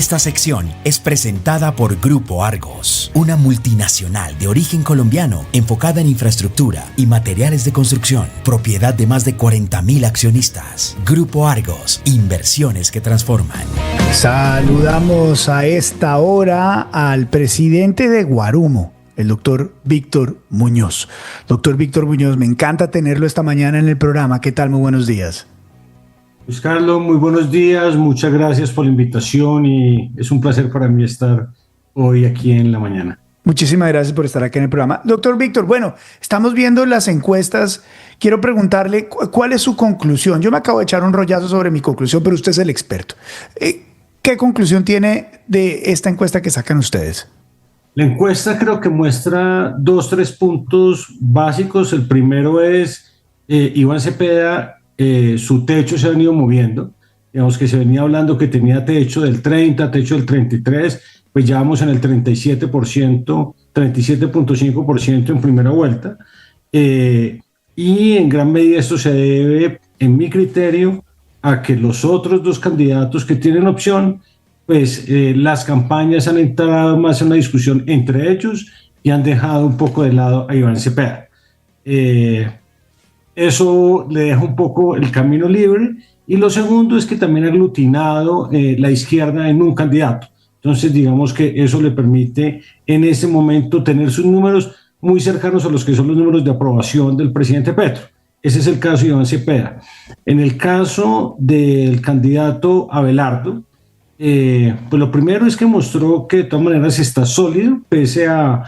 Esta sección es presentada por Grupo Argos, una multinacional de origen colombiano enfocada en infraestructura y materiales de construcción, propiedad de más de 40.000 accionistas. Grupo Argos, inversiones que transforman. Saludamos a esta hora al presidente de Guarumo, el doctor Víctor Muñoz. Doctor Víctor Muñoz, me encanta tenerlo esta mañana en el programa. ¿Qué tal? Muy buenos días. Luis Carlos, muy buenos días, muchas gracias por la invitación y es un placer para mí estar hoy aquí en la mañana. Muchísimas gracias por estar aquí en el programa. Doctor Víctor, bueno, estamos viendo las encuestas. Quiero preguntarle cuál es su conclusión. Yo me acabo de echar un rollazo sobre mi conclusión, pero usted es el experto. ¿Qué conclusión tiene de esta encuesta que sacan ustedes? La encuesta creo que muestra 3 puntos básicos. El primero es Iván Cepeda. Su techo se ha venido moviendo, digamos que se venía hablando que tenía techo del 30, techo del 33, pues ya vamos en el 37%, 37.5% en primera vuelta, y en gran medida esto se debe, en mi criterio, a que los otros 2 candidatos que tienen opción, pues las campañas han entrado más en una discusión entre ellos y han dejado un poco de lado a Iván Cepeda. Eso le deja un poco el camino libre, y lo segundo es que también ha aglutinado la izquierda en un candidato. Entonces digamos que eso le permite en este momento tener sus números muy cercanos a los que son los números de aprobación del presidente Petro. Ese es el caso de Iván Cepeda. En el caso del candidato Abelardo, pues lo primero es que mostró que de todas maneras está sólido pese a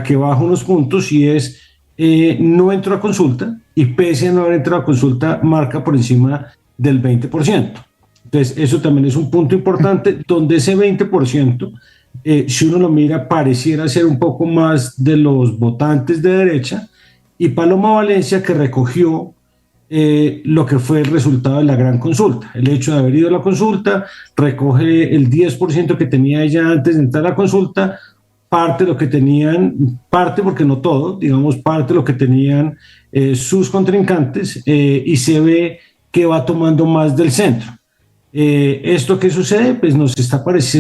que baja unos puntos, y es no entró a consulta, y pese a no haber entrado a consulta marca por encima del 20%. Entonces eso también es un punto importante, donde ese 20%, si uno lo mira, pareciera ser un poco más de los votantes de derecha, y Paloma Valencia, que recogió lo que fue el resultado de la gran consulta. El hecho de haber ido a la consulta, recoge el 10% que tenía ella antes de entrar a la consulta, parte de lo que tenían, parte porque no todo, digamos parte de lo que tenían sus contrincantes, y se ve que va tomando más del centro. ¿Esto qué sucede? Pues se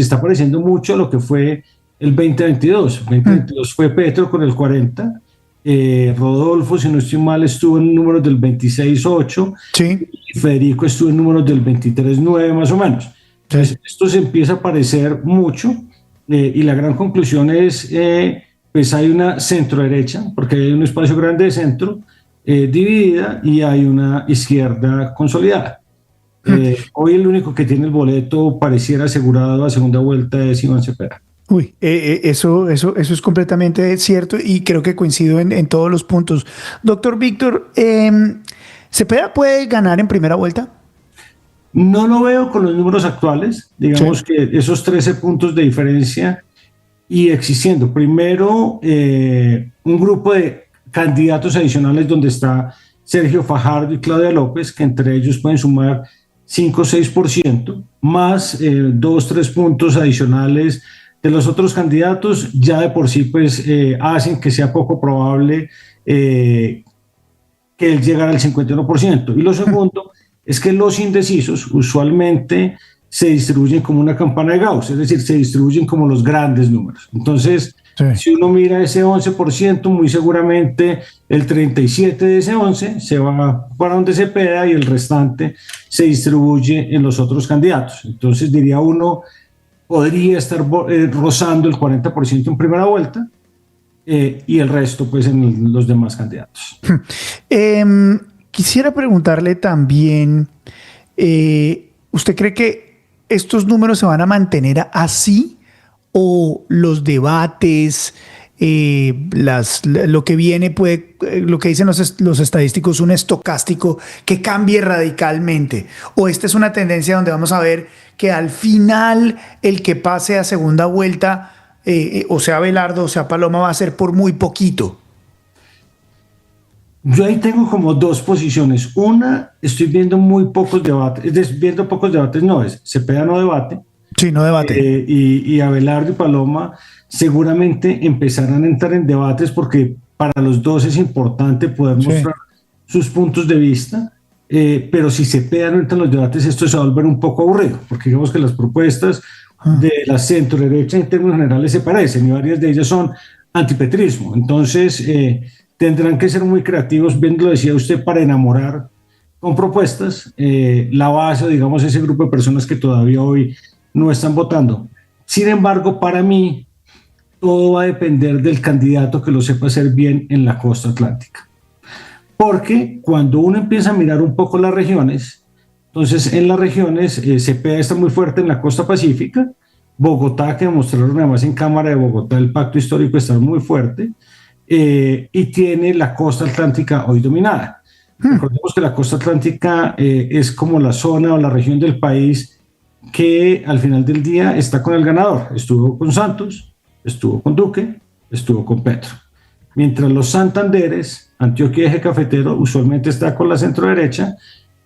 está pareciendo mucho a lo que fue el 2022. El 2022 fue Petro con el 40%, Rodolfo, si no estoy mal, estuvo en números del 26.8%, sí, y Federico estuvo en números del 23.9% más o menos. Entonces, esto se empieza a parecer mucho. Y la gran conclusión es, pues hay una centro derecha, porque hay un espacio grande de centro dividida, y hay una izquierda consolidada. Hoy el único que tiene el boleto pareciera asegurado a segunda vuelta es Iván Cepeda. Uy, eso es completamente cierto, y creo que coincido en todos los puntos. Doctor Víctor, ¿Cepeda puede ganar en primera vuelta? No lo veo con los números actuales, digamos sí, que esos 13 puntos de diferencia, y existiendo primero un grupo de candidatos adicionales donde está Sergio Fajardo y Claudia López, que entre ellos pueden sumar 5 o 6%, más 2-3 puntos adicionales de los otros candidatos, ya de por sí pues hacen que sea poco probable que él llegara al 51%. Y lo segundo es que los indecisos usualmente se distribuyen como una campana de Gauss, es decir, se distribuyen como los grandes números. Entonces, sí, si uno mira ese 11%, muy seguramente el 37% de ese 11% se va para donde Cepeda, y el restante se distribuye en los otros candidatos. Entonces, diría uno, podría estar rozando el 40% en primera vuelta, y el resto pues en los demás candidatos. Quisiera preguntarle también, ¿usted cree que estos números se van a mantener así, o los debates, lo que viene puede, lo que dicen los estadísticos, un estocástico que cambie radicalmente? ¿O esta es una tendencia donde vamos a ver que al final el que pase a segunda vuelta, o sea Abelardo o sea Paloma, va a ser por muy poquito? Yo ahí tengo como 2 posiciones. Una, estoy viendo muy pocos debates, viendo pocos debates no es, Cepeda no debate. Sí, no debate. Y Abelardo y Paloma seguramente empezarán a entrar en debates, porque para los dos es importante poder mostrar sus puntos de vista, pero si Cepeda no entra en los debates, esto se va a volver un poco aburrido, porque digamos que las propuestas de la centro derecha en términos generales se parecen y varias de ellas son antipetrismo. Entonces, tendrán que ser muy creativos, bien lo decía usted, para enamorar con propuestas la base, digamos, ese grupo de personas que todavía hoy no están votando. Sin embargo, para mí, todo va a depender del candidato que lo sepa hacer bien en la costa atlántica. Porque cuando uno empieza a mirar un poco las regiones, entonces en las regiones Cepeda está muy fuerte en la costa pacífica, Bogotá, que demostraron además en Cámara de Bogotá, el pacto histórico está muy fuerte, y tiene la costa atlántica hoy dominada. Recordemos que la costa atlántica es como la zona o la región del país que al final del día está con el ganador. Estuvo con Santos, estuvo con Duque, estuvo con Petro. Mientras los Santanderes, Antioquia y Eje Cafetero, usualmente está con la centro-derecha,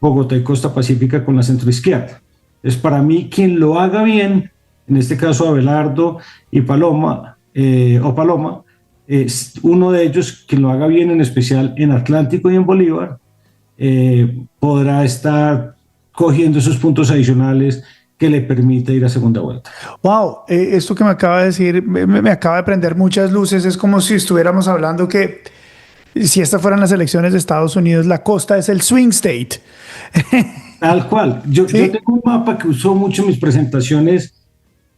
Bogotá y Costa Pacífica con la centro-izquierda. Entonces, para mí, quien lo haga bien, en este caso Abelardo y Paloma, uno de ellos, quien lo haga bien, en especial en Atlántico y en Bolívar, podrá estar cogiendo esos puntos adicionales que le permita ir a segunda vuelta. Wow, esto que me acaba de decir me acaba de prender muchas luces. Es como si estuviéramos hablando que si estas fueran las elecciones de Estados Unidos, la costa es el swing state. Tal cual. Yo tengo un mapa que uso mucho en mis presentaciones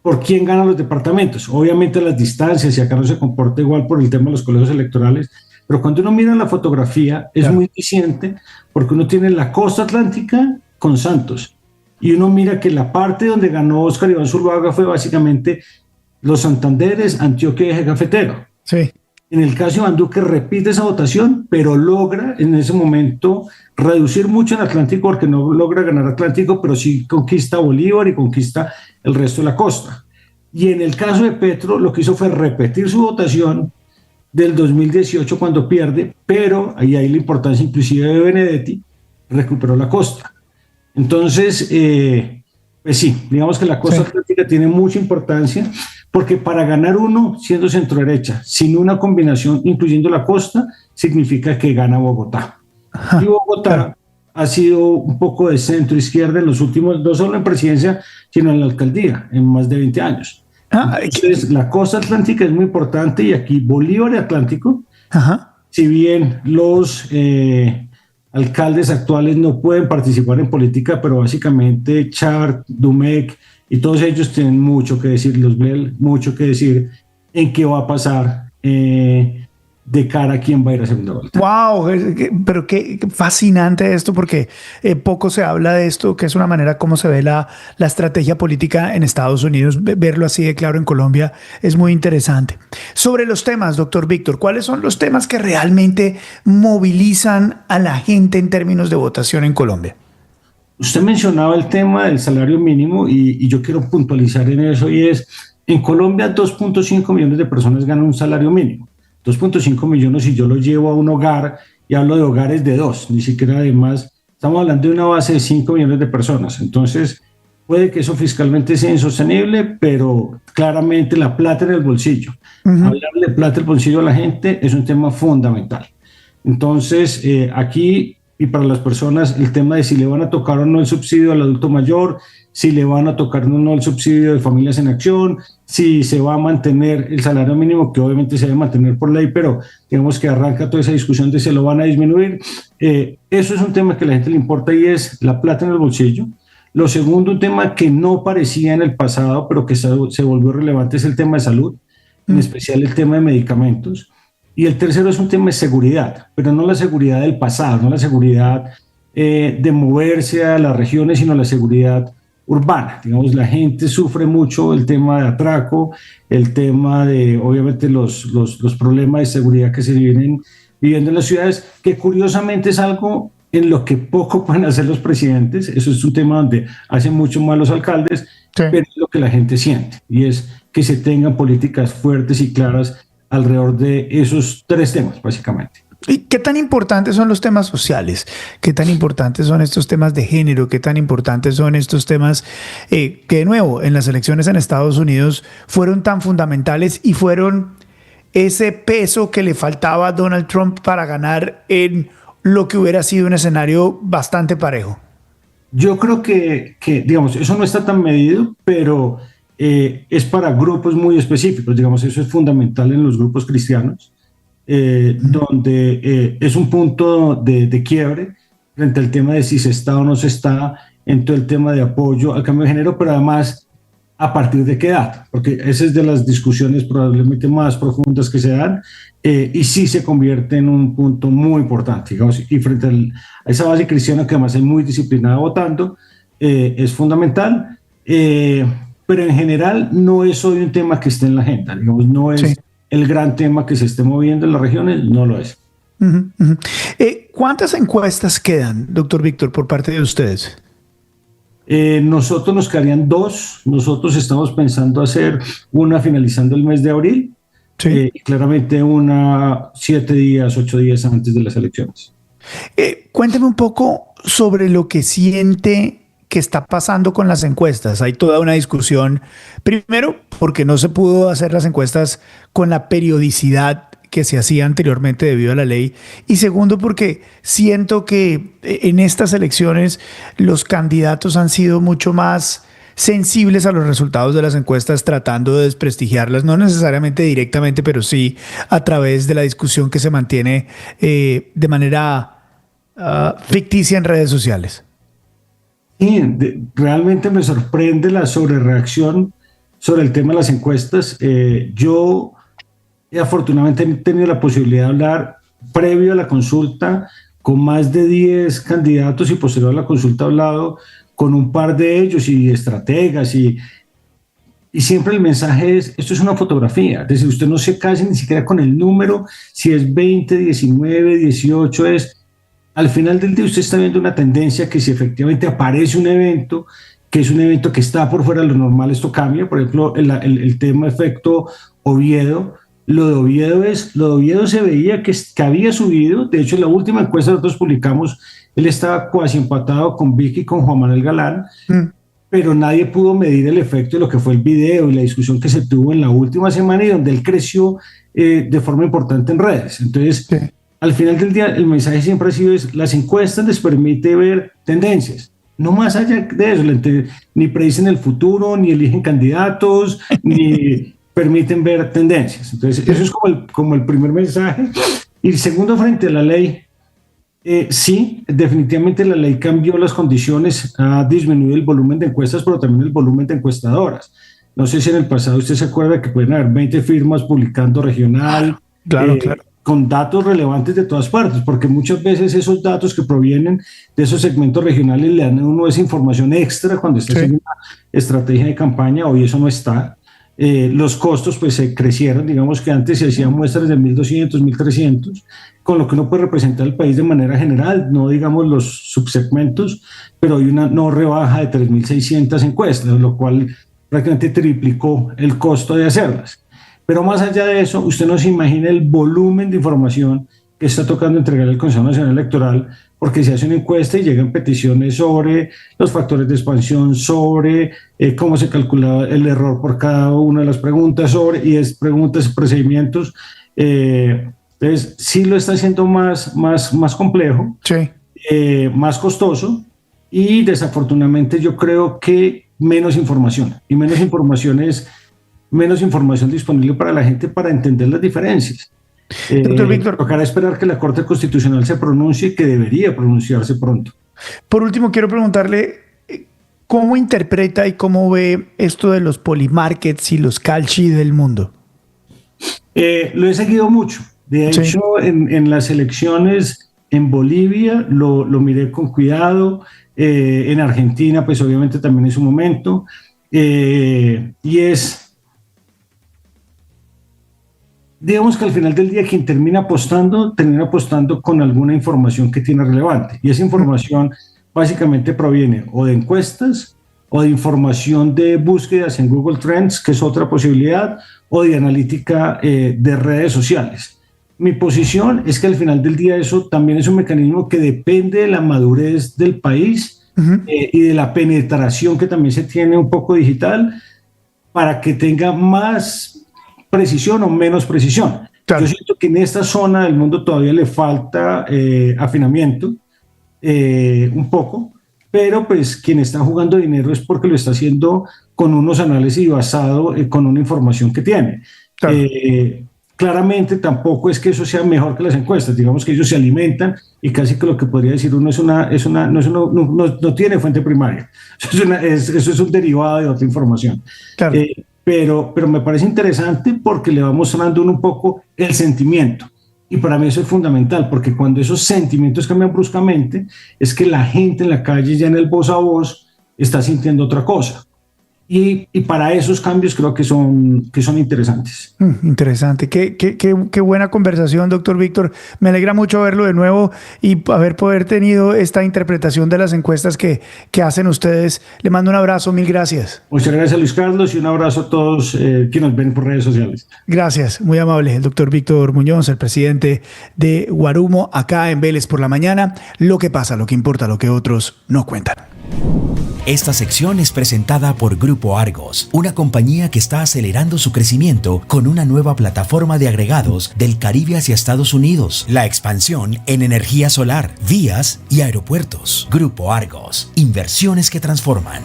por quién gana los departamentos. Obviamente las distancias, y acá no se comporta igual por el tema de los colegios electorales, pero cuando uno mira la fotografía es muy eficiente porque uno tiene la costa atlántica con Santos y uno mira que la parte donde ganó Óscar Iván Zuluaga fue básicamente los Santanderes, Antioquia y Eje Cafetero. Sí. En el caso de Iván Duque repite esa votación, pero logra en ese momento reducir mucho en Atlántico porque no logra ganar Atlántico, pero sí conquista Bolívar y conquista el resto de la costa. Y en el caso de Petro lo que hizo fue repetir su votación del 2018 cuando pierde, pero ahí hay la importancia inclusive de Benedetti, recuperó la costa. Entonces, pues sí, digamos que la costa atlántica tiene mucha importancia porque para ganar uno siendo centro derecha, sin una combinación incluyendo la costa, significa que gana Bogotá. Ajá, y Bogotá ha sido un poco de centro izquierda en los últimos, no solo en presidencia, sino en la alcaldía, en más de 20 años. Entonces, la costa atlántica es muy importante y aquí Bolívar y Atlántico, si bien los alcaldes actuales no pueden participar en política, pero básicamente Char, Dumec y todos ellos tienen mucho que decir, los Blel, mucho que decir en qué va a pasar de cara a quién va a ir a segunda vuelta. ¡Wow! Pero qué fascinante esto, porque poco se habla de esto, que es una manera como se ve la estrategia política en Estados Unidos. Verlo así de claro en Colombia es muy interesante. Sobre los temas, doctor Víctor, ¿cuáles son los temas que realmente movilizan a la gente en términos de votación en Colombia? Usted mencionaba el tema del salario mínimo y yo quiero puntualizar en eso, y es, en Colombia 2.5 millones de personas ganan un salario mínimo. 2.5 millones si yo lo llevo a un hogar, y hablo de hogares de dos, ni siquiera de más, estamos hablando de una base de 5 millones de personas. Entonces, puede que eso fiscalmente sea insostenible, pero claramente la plata en el bolsillo, hablarle de plata en el bolsillo a la gente es un tema fundamental. Entonces, aquí, y para las personas, el tema de si le van a tocar o no el subsidio al adulto mayor, si le van a tocar o no el subsidio de familias en acción, si se va a mantener el salario mínimo, que obviamente se debe mantener por ley, pero digamos que arranca toda esa discusión de si lo van a disminuir. Eso es un tema que a la gente le importa y es la plata en el bolsillo. Lo segundo, un tema que no parecía en el pasado, pero que se volvió relevante, es el tema de salud, en especial el tema de medicamentos. Y el tercero es un tema de seguridad, pero no la seguridad del pasado, no la seguridad de moverse a las regiones, sino la seguridad urbana. Digamos, la gente sufre mucho el tema de atraco, el tema de, obviamente, los problemas de seguridad que se vienen viviendo en las ciudades, que curiosamente es algo en lo que poco pueden hacer los presidentes. Eso es un tema donde hacen mucho mal los alcaldes, pero es lo que la gente siente, y es que se tengan políticas fuertes y claras alrededor de esos tres temas, básicamente. ¿Y qué tan importantes son los temas sociales? ¿Qué tan importantes son estos temas de género? ¿Qué tan importantes son estos temas que, de nuevo, en las elecciones en Estados Unidos fueron tan fundamentales y fueron ese peso que le faltaba a Donald Trump para ganar en lo que hubiera sido un escenario bastante parejo? Yo creo que digamos, eso no está tan medido, pero es para grupos muy específicos, digamos, eso es fundamental en los grupos cristianos, donde es un punto de quiebre frente al tema de si se está o no se está en todo el tema de apoyo al cambio de género, pero además a partir de qué edad, porque esa es de las discusiones probablemente más profundas que se dan, y sí se convierte en un punto muy importante, digamos, y frente a esa base cristiana que además es muy disciplinada votando, es fundamental, pero en general no es hoy un tema que esté en la agenda, digamos, no es el gran tema que se esté moviendo en las regiones, no lo es. ¿Cuántas encuestas quedan, doctor Víctor, por parte de ustedes? Nosotros nos quedarían 2. Nosotros estamos pensando hacer una finalizando el mes de abril, y claramente una 7 días, 8 días antes de las elecciones. Cuénteme un poco sobre lo que siente que está pasando con las encuestas. Hay toda una discusión, primero, porque no se pudo hacer las encuestas con la periodicidad que se hacía anteriormente debido a la ley, y segundo porque siento que en estas elecciones los candidatos han sido mucho más sensibles a los resultados de las encuestas, tratando de desprestigiarlas, no necesariamente directamente, pero sí a través de la discusión que se mantiene de manera ficticia en redes sociales. Sí, realmente me sorprende la sobrereacción sobre el tema de las encuestas. Yo afortunadamente he tenido la posibilidad de hablar previo a la consulta con más de 10 candidatos y posterior a la consulta he hablado con un par de ellos y estrategas y siempre el mensaje es, esto es una fotografía, es decir, usted no se case ni siquiera con el número, si es 20, 19, 18, al final del día usted está viendo una tendencia que si efectivamente aparece un evento, que es un evento que está por fuera de lo normal, esto cambia. Por ejemplo, el tema efecto Oviedo, lo de Oviedo se veía que había subido. De hecho, en la última encuesta que nosotros publicamos, él estaba casi empatado con Vicky y con Juan Manuel Galán, pero nadie pudo medir el efecto de lo que fue el video y la discusión que se tuvo en la última semana y donde él creció de forma importante en redes. Entonces, al final del día, el mensaje siempre ha sido las encuestas les permite ver tendencias. No más allá de eso, ni predicen el futuro, ni eligen candidatos, ni permiten ver tendencias. Entonces, eso es como el primer mensaje. Y el segundo, frente a la ley, sí, definitivamente la ley cambió las condiciones, ha disminuido el volumen de encuestas, pero también el volumen de encuestadoras. No sé si en el pasado usted se acuerda que pueden haber 20 firmas publicando regional, claro. con datos relevantes de todas partes, porque muchas veces esos datos que provienen de esos segmentos regionales le dan a uno esa información extra cuando está haciendo una estrategia de campaña. Hoy eso no está. Los costos pues se crecieron, digamos que antes se hacían muestras de 1.200, 1.300, con lo que uno puede representar al país de manera general, no digamos los subsegmentos, pero hay una no rebaja de 3.600 encuestas, lo cual prácticamente triplicó el costo de hacerlas. Pero más allá de eso, usted no se imagina el volumen de información que está tocando entregar el Consejo Nacional Electoral, porque se hace una encuesta y llegan peticiones sobre los factores de expansión, sobre cómo se calcula el error por cada una de las preguntas, y es preguntas y procedimientos. Entonces, sí lo está haciendo más complejo, más costoso, y desafortunadamente yo creo que menos información, y menos información es menos información disponible para la gente para entender las diferencias. Doctor Víctor, tocará esperar que la Corte Constitucional se pronuncie, que debería pronunciarse pronto. Por último, quiero preguntarle cómo interpreta y cómo ve esto de los polymarkets y los calci del mundo. Lo he seguido mucho. De hecho, en las elecciones en Bolivia lo miré con cuidado. En Argentina, pues obviamente también en su momento. Y digamos que al final del día quien termina apostando con alguna información que tiene relevante, y esa información básicamente proviene o de encuestas o de información de búsquedas en Google Trends, que es otra posibilidad, o de analítica de redes sociales. Mi posición es que al final del día eso también es un mecanismo que depende de la madurez del país y de la penetración que también se tiene un poco digital para que tenga más precisión o menos precisión. Claro. Yo siento que en esta zona del mundo todavía le falta afinamiento un poco, pero pues quien está jugando dinero es porque lo está haciendo con unos análisis y basado con una información que tiene. Claro. Claramente tampoco es que eso sea mejor que las encuestas, digamos que ellos se alimentan y casi que lo que podría decir uno no tiene fuente primaria, eso es un derivado de otra información. Claro. Pero me parece interesante porque le va mostrando uno un poco el sentimiento. Y para mí eso es fundamental, porque cuando esos sentimientos cambian bruscamente, es que la gente en la calle, ya en el voz a voz, está sintiendo otra cosa. Y para esos cambios creo que son interesantes. Interesante. Qué buena conversación, doctor Víctor. Me alegra mucho verlo de nuevo y poder tenido esta interpretación de las encuestas que hacen ustedes. Le mando un abrazo, mil gracias. Muchas gracias, Luis Carlos, y un abrazo a todos que nos ven por redes sociales. Gracias, muy amable. El doctor Víctor Muñoz, el presidente de Guarumo, acá en Vélez por la Mañana. Lo que pasa, lo que importa, lo que otros no cuentan. Esta sección es presentada por Grupo Argos, una compañía que está acelerando su crecimiento con una nueva plataforma de agregados del Caribe hacia Estados Unidos, la expansión en energía solar, vías y aeropuertos. Grupo Argos, inversiones que transforman.